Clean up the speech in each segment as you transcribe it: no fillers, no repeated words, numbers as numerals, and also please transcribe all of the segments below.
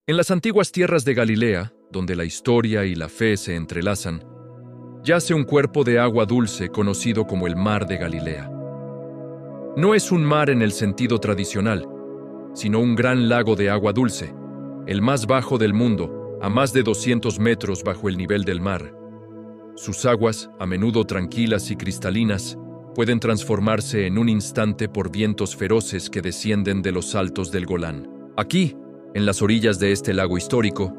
En las antiguas tierras de Galilea, donde la historia y la fe se entrelazan, yace un cuerpo de agua dulce conocido como el Mar de Galilea. No es un mar en el sentido tradicional, sino un gran lago de agua dulce, el más bajo del mundo, a más de 200 metros bajo el nivel del mar. Sus aguas, a menudo tranquilas y cristalinas, pueden transformarse en un instante por vientos feroces que descienden de los altos del Golán. Aquí, en las orillas de este lago histórico,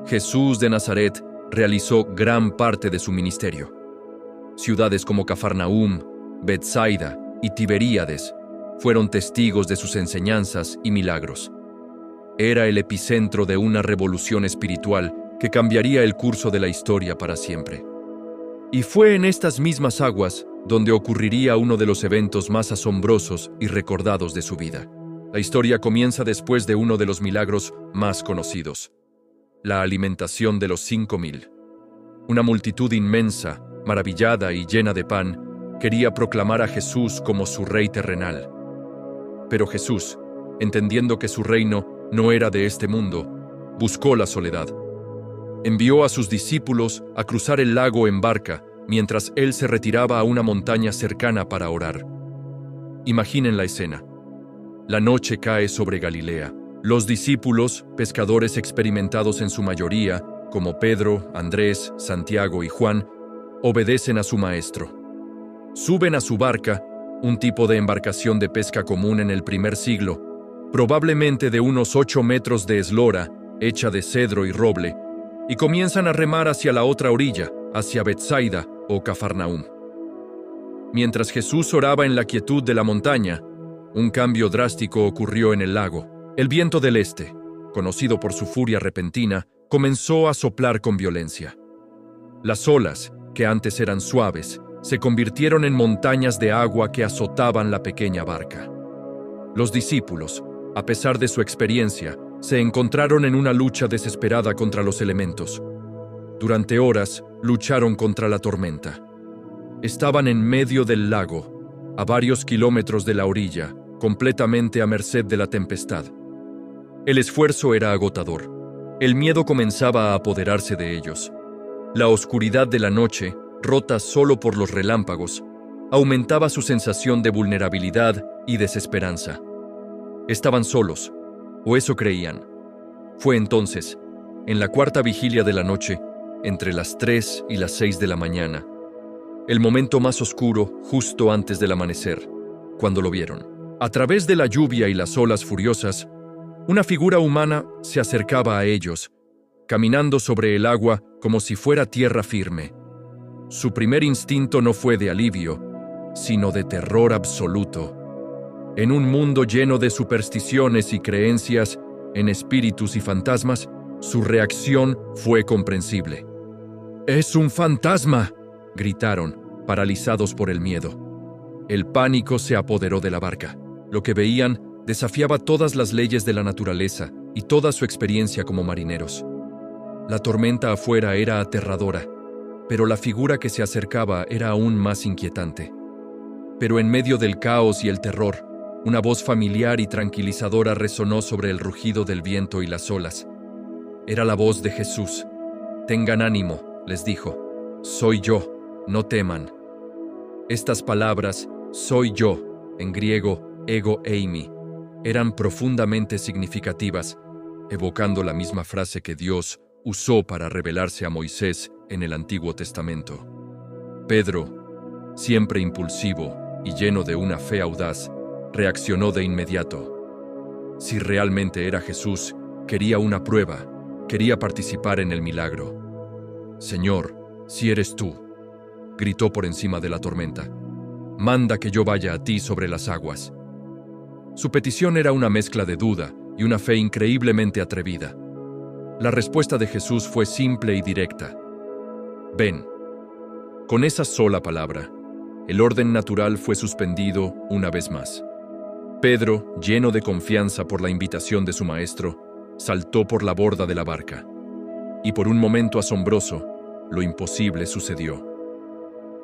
Jesús de Nazaret realizó gran parte de su ministerio. Ciudades como Cafarnaúm, Betsaida y Tiberíades fueron testigos de sus enseñanzas y milagros. Era el epicentro de una revolución espiritual que cambiaría el curso de la historia para siempre. Y fue en estas mismas aguas donde ocurriría uno de los eventos más asombrosos y recordados de su vida. La historia comienza después de uno de los milagros más conocidos: la alimentación de los 5.000. Una multitud inmensa, maravillada y llena de pan, quería proclamar a Jesús como su rey terrenal. Pero Jesús, entendiendo que su reino no era de este mundo, buscó la soledad. Envió a sus discípulos a cruzar el lago en barca, mientras él se retiraba a una montaña cercana para orar. Imaginen la escena. La noche cae sobre Galilea. Los discípulos, pescadores experimentados en su mayoría, como Pedro, Andrés, Santiago y Juan, obedecen a su maestro. Suben a su barca, un tipo de embarcación de pesca común en el primer siglo, probablemente de unos 8 metros de eslora, hecha de cedro y roble, y comienzan a remar hacia la otra orilla, hacia Betsaida o Cafarnaúm. Mientras Jesús oraba en la quietud de la montaña, un cambio drástico ocurrió en el lago. El viento del este, conocido por su furia repentina, comenzó a soplar con violencia. Las olas, que antes eran suaves, se convirtieron en montañas de agua que azotaban la pequeña barca. Los discípulos, a pesar de su experiencia, se encontraron en una lucha desesperada contra los elementos. Durante horas, lucharon contra la tormenta. Estaban en medio del lago, a varios kilómetros de la orilla, completamente a merced de la tempestad. El esfuerzo era agotador. El miedo comenzaba a apoderarse de ellos. La oscuridad de la noche, rota solo por los relámpagos, aumentaba su sensación de vulnerabilidad y desesperanza. Estaban solos, o eso creían. Fue entonces, en la cuarta vigilia de la noche, entre las 3 y las 6 de la mañana, el momento más oscuro justo antes del amanecer, cuando lo vieron. A través de la lluvia y las olas furiosas, una figura humana se acercaba a ellos, caminando sobre el agua como si fuera tierra firme. Su primer instinto no fue de alivio, sino de terror absoluto. En un mundo lleno de supersticiones y creencias en espíritus y fantasmas, su reacción fue comprensible. ¡Es un fantasma!, gritaron, paralizados por el miedo. El pánico se apoderó de la barca. Lo que veían desafiaba todas las leyes de la naturaleza y toda su experiencia como marineros. La tormenta afuera era aterradora, pero la figura que se acercaba era aún más inquietante. Pero en medio del caos y el terror, una voz familiar y tranquilizadora resonó sobre el rugido del viento y las olas. Era la voz de Jesús. «Tengan ánimo», les dijo. «Soy yo, no teman». Estas palabras, «soy yo», en griego, ego eimi, eran profundamente significativas, evocando la misma frase que Dios usó para revelarse a Moisés en el Antiguo Testamento. Pedro, siempre impulsivo y lleno de una fe audaz, reaccionó de inmediato. Si realmente era Jesús, quería una prueba, quería participar en el milagro. «Señor, si eres tú», gritó por encima de la tormenta, «manda que yo vaya a ti sobre las aguas». Su petición era una mezcla de duda y una fe increíblemente atrevida. La respuesta de Jesús fue simple y directa. «Ven». Con esa sola palabra, el orden natural fue suspendido una vez más. Pedro, lleno de confianza por la invitación de su maestro, saltó por la borda de la barca. Y por un momento asombroso, lo imposible sucedió.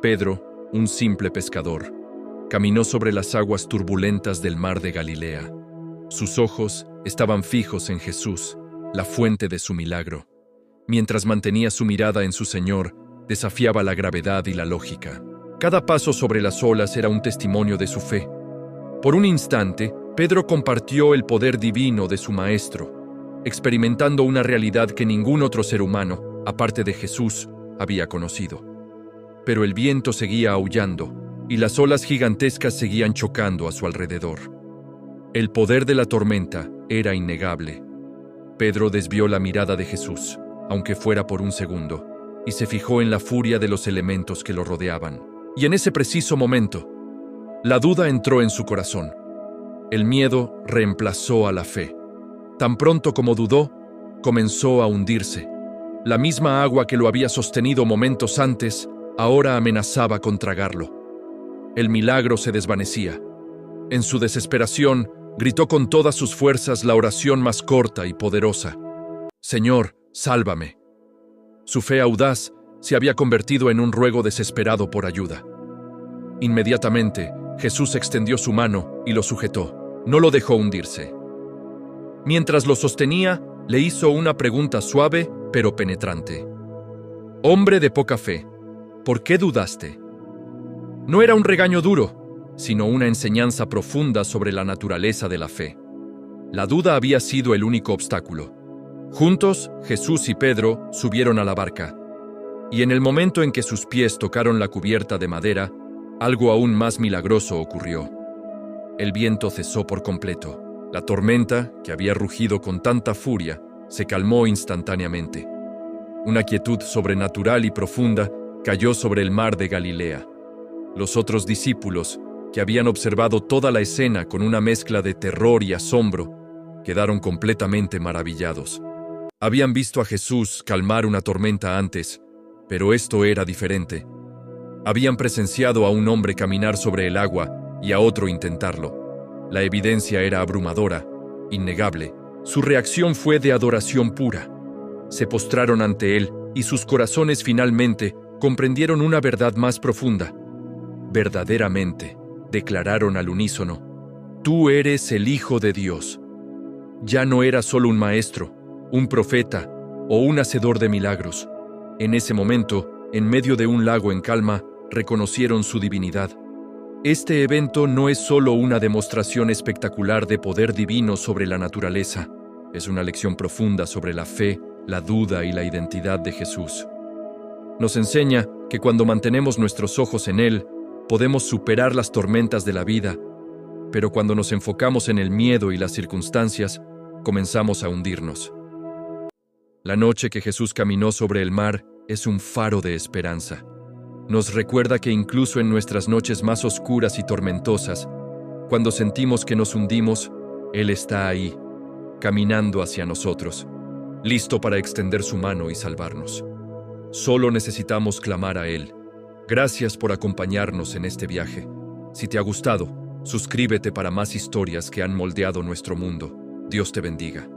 Pedro, un simple pescador, caminó sobre las aguas turbulentas del mar de Galilea. Sus ojos estaban fijos en Jesús, la fuente de su milagro. Mientras mantenía su mirada en su Señor, desafiaba la gravedad y la lógica. Cada paso sobre las olas era un testimonio de su fe. Por un instante, Pedro compartió el poder divino de su Maestro, experimentando una realidad que ningún otro ser humano, aparte de Jesús, había conocido. Pero el viento seguía aullando, y las olas gigantescas seguían chocando a su alrededor. El poder de la tormenta era innegable. Pedro desvió la mirada de Jesús, aunque fuera por un segundo, y se fijó en la furia de los elementos que lo rodeaban. Y en ese preciso momento, la duda entró en su corazón. El miedo reemplazó a la fe. Tan pronto como dudó, comenzó a hundirse. La misma agua que lo había sostenido momentos antes, ahora amenazaba con tragarlo. El milagro se desvanecía. En su desesperación, gritó con todas sus fuerzas la oración más corta y poderosa: «Señor, sálvame». Su fe audaz se había convertido en un ruego desesperado por ayuda. Inmediatamente, Jesús extendió su mano y lo sujetó. No lo dejó hundirse. Mientras lo sostenía, le hizo una pregunta suave pero penetrante. «Hombre de poca fe, ¿por qué dudaste?». No era un regaño duro, sino una enseñanza profunda sobre la naturaleza de la fe. La duda había sido el único obstáculo. Juntos, Jesús y Pedro subieron a la barca, y en el momento en que sus pies tocaron la cubierta de madera, algo aún más milagroso ocurrió. El viento cesó por completo. La tormenta, que había rugido con tanta furia, se calmó instantáneamente. Una quietud sobrenatural y profunda cayó sobre el mar de Galilea. Los otros discípulos, que habían observado toda la escena con una mezcla de terror y asombro, quedaron completamente maravillados. Habían visto a Jesús calmar una tormenta antes, pero esto era diferente. Habían presenciado a un hombre caminar sobre el agua y a otro intentarlo. La evidencia era abrumadora, innegable. Su reacción fue de adoración pura. Se postraron ante él y sus corazones finalmente comprendieron una verdad más profunda. Verdaderamente, declararon al unísono: «Tú eres el Hijo de Dios». Ya no era solo un maestro, un profeta o un hacedor de milagros. En ese momento, en medio de un lago en calma, reconocieron su divinidad. Este evento no es solo una demostración espectacular de poder divino sobre la naturaleza, es una lección profunda sobre la fe, la duda y la identidad de Jesús. Nos enseña que cuando mantenemos nuestros ojos en Él, podemos superar las tormentas de la vida, pero cuando nos enfocamos en el miedo y las circunstancias, comenzamos a hundirnos. La noche que Jesús caminó sobre el mar es un faro de esperanza. Nos recuerda que incluso en nuestras noches más oscuras y tormentosas, cuando sentimos que nos hundimos, Él está ahí, caminando hacia nosotros, listo para extender su mano y salvarnos. Solo necesitamos clamar a Él. Gracias por acompañarnos en este viaje. Si te ha gustado, suscríbete para más historias que han moldeado nuestro mundo. Dios te bendiga.